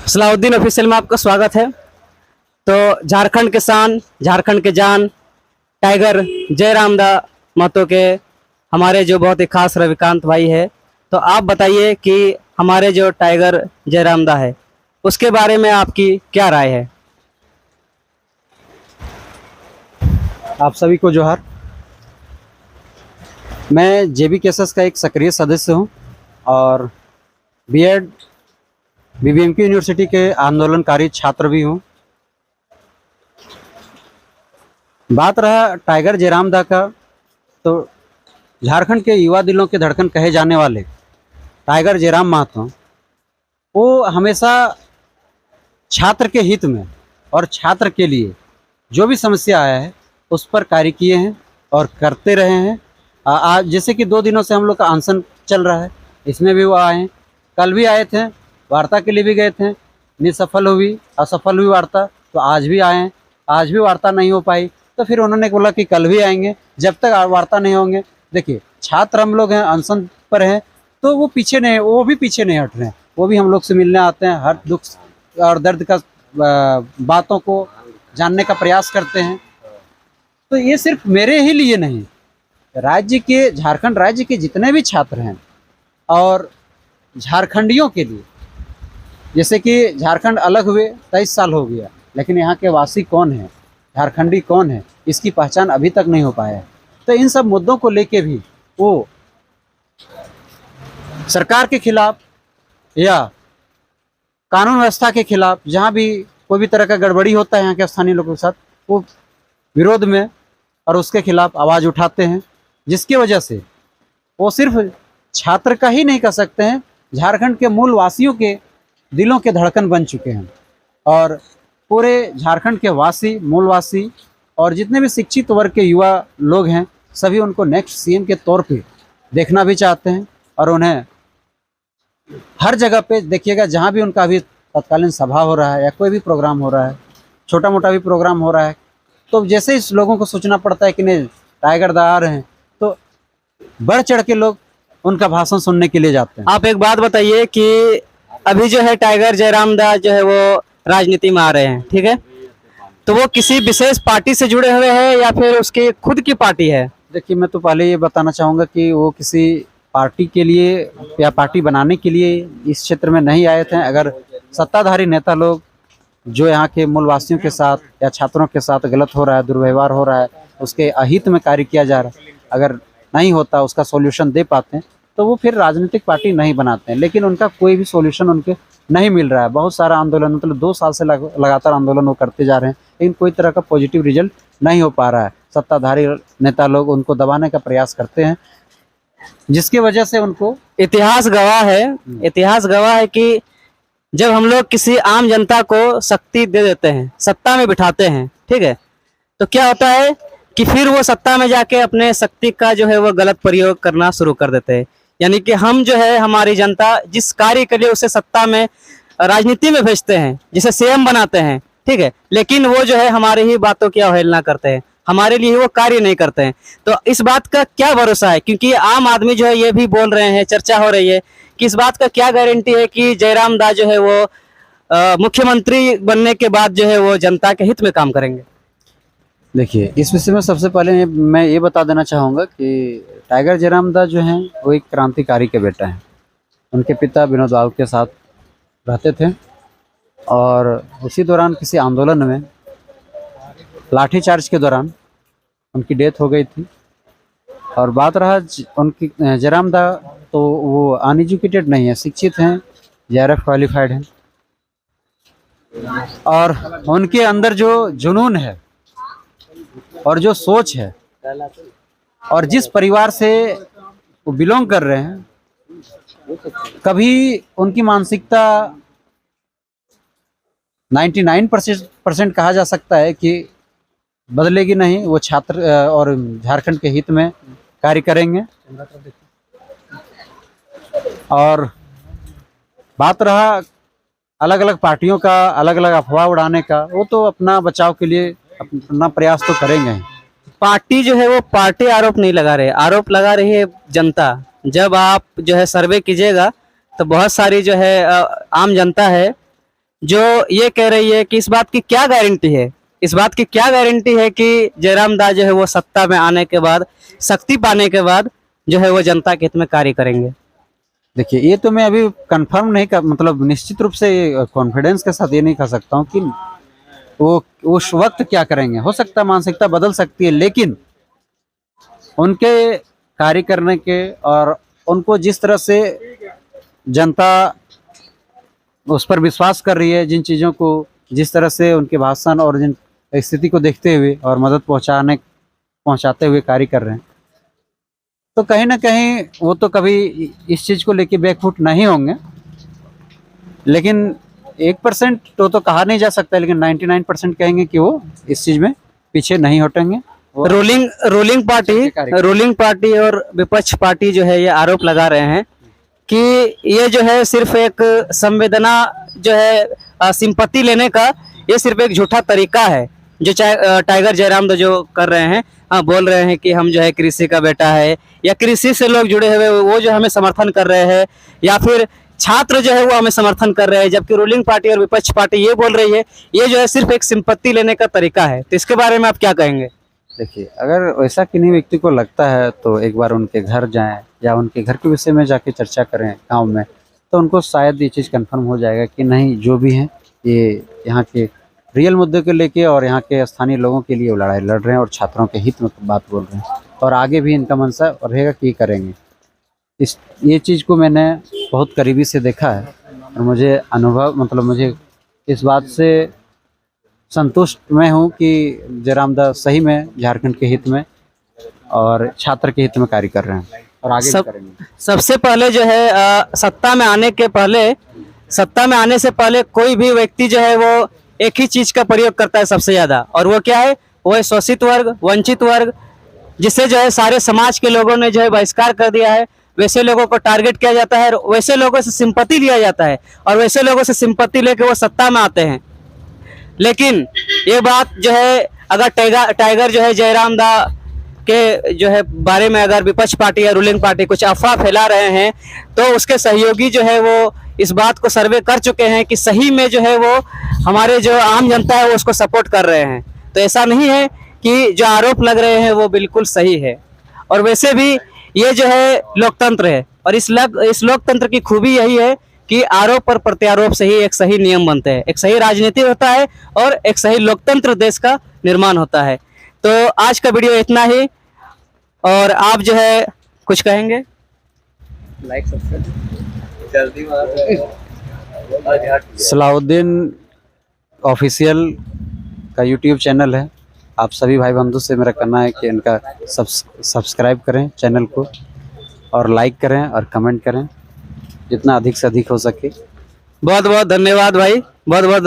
Salauddin official में आपका स्वागत है। तो झारखंड के शान, झारखंड के जान, टाइगर जयराम दा महतो के हमारे जो बहुत ही खास रविकांत भाई है। तो आप बताइए कि हमारे जो टाइगर जयराम दा है उसके बारे में आपकी क्या राय है। आप सभी को जोहार। मैं JBKSS का एक सक्रिय सदस्य हूं और बीएड BBMK यूनिवर्सिटी के आंदोलनकारी छात्र भी हूं। बात रहा टाइगर जयराम दा का, तो झारखंड के युवा दिलों के धड़कन कहे जाने वाले टाइगर जयराम महतो वो हमेशा छात्र के हित में और छात्र के लिए जो भी समस्या आया है उस पर कार्य किए हैं और करते रहे हैं। आज जैसे कि 2 दिनों से हम लोग का अनशन चल रहा है, इसमें भी वो आए हैं। कल भी आए थे, वार्ता के लिए भी गए थे, निसफल हुई, असफल हुई वार्ता, तो आज भी आए हैं। आज भी वार्ता नहीं हो पाई, तो फिर उन्होंने बोला कि कल भी आएंगे। जब तक वार्ता नहीं होंगे, देखिए छात्र हम लोग हैं, अनशन पर हैं, तो वो पीछे नहीं, वो भी पीछे नहीं हट रहे हैं। वो भी हम लोग से मिलने आते हैं, हर दुख और दर्द का बातों को जानने का प्रयास करते हैं। तो ये सिर्फ मेरे ही लिए नहीं, राज्य के, झारखंड राज्य के जितने भी छात्र हैं और झारखंडियों के लिए। जैसे कि झारखंड अलग हुए 23 साल हो गया, लेकिन यहाँ के वासी कौन है, झारखंडी कौन है, इसकी पहचान अभी तक नहीं हो पाया है। तो इन सब मुद्दों को लेके भी वो सरकार के खिलाफ या कानून व्यवस्था के खिलाफ, जहाँ भी कोई भी तरह का गड़बड़ी होता है यहाँ के स्थानीय लोगों के साथ, वो विरोध में और उसके खिलाफ आवाज़ उठाते हैं। जिसकी वजह से वो सिर्फ छात्र का ही नहीं कह सकते हैं, झारखंड के मूल वासियों के दिलों के धड़कन बन चुके हैं। और पूरे झारखंड के वासी, मूलवासी और जितने भी शिक्षित वर्ग के युवा लोग हैं, सभी उनको नेक्स्ट CM के तौर पे देखना भी चाहते हैं। और उन्हें हर जगह पे देखिएगा, जहाँ भी उनका अभी तत्कालीन सभा हो रहा है या कोई भी प्रोग्राम हो रहा है, छोटा मोटा भी प्रोग्राम हो रहा है, तो जैसे इस लोगों को सोचना पड़ता है कि नहीं टाइगर दा आ रहे हैं, तो बढ़ चढ़ के लोग उनका भाषण सुनने के लिए जाते हैं। आप एक बात बताइए कि अभी जो है टाइगर जयराम दा जो है वो राजनीति में आ रहे हैं, ठीक है, तो वो किसी विशेष पार्टी से जुड़े हुए हैं या फिर उसकी खुद की पार्टी है। देखिए, मैं तो पहले ये बताना चाहूँगा कि वो किसी पार्टी के लिए या पार्टी बनाने के लिए इस क्षेत्र में नहीं आए थे। अगर सत्ताधारी नेता लोग जो यहाँ के मूलवासियों के साथ या छात्रों के साथ गलत हो रहा है, दुर्व्यवहार हो रहा है, उसके अहित में कार्य किया जा रहा है, अगर नहीं होता, उसका सॉल्यूशन दे पाते हैं, तो वो फिर राजनीतिक पार्टी नहीं बनाते हैं। लेकिन उनका कोई भी सॉल्यूशन उनके नहीं मिल रहा है। बहुत सारा आंदोलन, मतलब 2 साल से लगातार आंदोलन वो करते जा रहे हैं, लेकिन कोई तरह का पॉजिटिव रिजल्ट नहीं हो पा रहा है। सत्ताधारी नेता लोग उनको दबाने का प्रयास करते हैं, जिसकी वजह से उनको इतिहास गवाह है कि जब हम लोग किसी आम जनता को शक्ति दे देते हैं, सत्ता में बिठाते हैं, ठीक है, तो क्या होता है कि फिर वो सत्ता में जाके अपने शक्ति का जो है वो गलत प्रयोग करना शुरू कर देते हैं। यानी कि हम जो है, हमारी जनता जिस कार्य के लिए उसे सत्ता में, राजनीति में भेजते हैं, जिसे CM बनाते हैं, ठीक है, लेकिन वो जो है हमारी ही बातों की अवहेलना करते हैं, हमारे लिए वो कार्य नहीं करते हैं। तो इस बात का क्या भरोसा है, क्योंकि आम आदमी जो है ये भी बोल रहे हैं, चर्चा हो रही है कि इस बात का क्या गारंटी है कि जयराम दा जो है वो मुख्यमंत्री बनने के बाद जो है वो जनता के हित में काम करेंगे। देखिए, इस विषय में सबसे पहले मैं ये बता देना चाहूँगा कि टाइगर जयराम दा जो हैं वो एक क्रांतिकारी के बेटा हैं। उनके पिता विनोद बाबू के साथ रहते थे और उसी दौरान किसी आंदोलन में लाठीचार्ज के दौरान उनकी डेथ हो गई थी। और बात रहा उनकी जयराम दा, तो वो अनएजुकेटेड नहीं है, शिक्षित हैं, JRF क्वालिफाइड हैं। और उनके अंदर जो जुनून है और जो सोच है और जिस परिवार से वो बिलोंग कर रहे हैं, कभी उनकी मानसिकता 99% कहा जा सकता है कि बदलेगी नहीं। वो छात्र और झारखंड के हित में कार्य करेंगे। और बात रहा अलग अलग पार्टियों का, अलग अलग अफवाह उड़ाने का, वो तो अपना बचाव के लिए अपना प्रयास तो करेंगे ही। पार्टी जो है वो पार्टी आरोप नहीं लगा रहे, आरोप लगा रही है जनता। जब आप जो है सर्वे कीजिएगा तो बहुत सारी जो है आम जनता है जो ये कह रही है कि इस बात की क्या गारंटी है, इस बात की क्या गारंटी है कि जयराम दास जो है वो सत्ता में आने के बाद, शक्ति पाने के बाद जो है वो जनता के हित में कार्य करेंगे। देखिए, ये तो मैं अभी कंफर्म नहीं कर, मतलब निश्चित रूप से कॉन्फिडेंस के साथ ये नहीं कह सकता हूँ कि वो उस वक्त क्या करेंगे। हो सकता है मानसिकता बदल सकती है, लेकिन उनके कार्य करने के और उनको जिस तरह से जनता उस पर विश्वास कर रही है, जिन चीज़ों को, जिस तरह से उनके भाषण और जिन स्थिति को देखते हुए और मदद पहुंचाते हुए कार्य कर रहे हैं, तो कहीं ना कहीं वो तो कभी इस चीज़ को लेके बैकफुट नहीं होंगे। लेकिन 1% तो कहा नहीं जा सकता, लेकिन 99% कहेंगे कि वो इस चीज़ में पीछे नहीं हटेंगे। रूलिंग पार्टी और विपक्ष पार्टी जो है ये आरोप लगा रहे हैं कि ये जो है सिर्फ एक संवेदना जो है सिंपत्ति लेने का, ये सिर्फ एक झूठा तरीका है जो टाइगर जयराम जो कर रहे हैं। बोल रहे हैं कि हम जो है कृषि का बेटा है, या कृषि से लोग जुड़े हुए वो जो हमें समर्थन कर रहे हैं, या फिर छात्र जो है वो हमें समर्थन कर रहे हैं, जबकि रूलिंग पार्टी और विपक्ष पार्टी ये बोल रही है ये जो है सिर्फ एक सिंपत्ति लेने का तरीका है। तो इसके बारे में आप क्या कहेंगे? देखिए, अगर वैसा किन्हीं व्यक्ति को लगता है तो एक बार उनके घर जाएं या उनके घर के विषय में जाके चर्चा करें गांव में, तो उनको शायद ये चीज़ कंफर्म हो जाएगा कि नहीं, जो भी हैं ये यहाँ के रियल मुद्दे को लेके और यहाँ के स्थानीय लोगों के लिए वो लड़ाई लड़ रहे हैं और छात्रों के हित में बात बोल रहे हैं, और आगे भी इनका मंशा रहेगा कि करेंगे। ये चीज़ को मैंने बहुत करीबी से देखा है और मुझे अनुभव, मतलब मुझे इस बात से संतुष्ट मैं हूँ कि जयराम दास सही में झारखंड के हित में और छात्र के हित में कार्य कर रहे हैं और आगे भी करेंगे। सबसे पहले जो है सत्ता में आने से पहले कोई भी व्यक्ति जो है वो एक ही चीज का प्रयोग करता है सबसे ज्यादा, और वो क्या है? वो है शोषित वर्ग, वंचित वर्ग, जिससे जो है सारे समाज के लोगों ने जो है बहिष्कार कर दिया है। वैसे लोगों को टारगेट किया जाता है, वैसे लोगों से सिंपत्ति लिया जाता है, और वैसे लोगों से सिंपत्ति लेके वो सत्ता में आते हैं। लेकिन ये बात जो है, अगर टाइगर जो है जयराम दा के जो है बारे में अगर विपक्ष पार्टी या रूलिंग पार्टी कुछ अफवाह फैला रहे हैं, तो उसके सहयोगी जो है वो इस बात को सर्वे कर चुके हैं कि सही में जो है वो हमारे जो आम जनता है वो उसको सपोर्ट कर रहे हैं। तो ऐसा नहीं है कि जो आरोप लग रहे हैं वो बिल्कुल सही है। और वैसे भी ये जो है लोकतंत्र है, और इस लोकतंत्र की खूबी यही है कि आरोप और प्रत्यारोप से ही एक सही नियम बनते हैं, एक सही राजनीति होता है और एक सही लोकतंत्र देश का निर्माण होता है। तो आज का वीडियो इतना ही, और आप जो है कुछ कहेंगे? लाइक सब्सक्राइब जल्दी सलाउद्दीन ऑफिशियल का यूट्यूब चैनल है। आप सभी भाई बंधु से मेरा कहना है कि इनका सब्सक्राइब करें चैनल को, और लाइक करें और कमेंट करें जितना अधिक से अधिक हो सके। बहुत बहुत धन्यवाद भाई, बहुत बहुत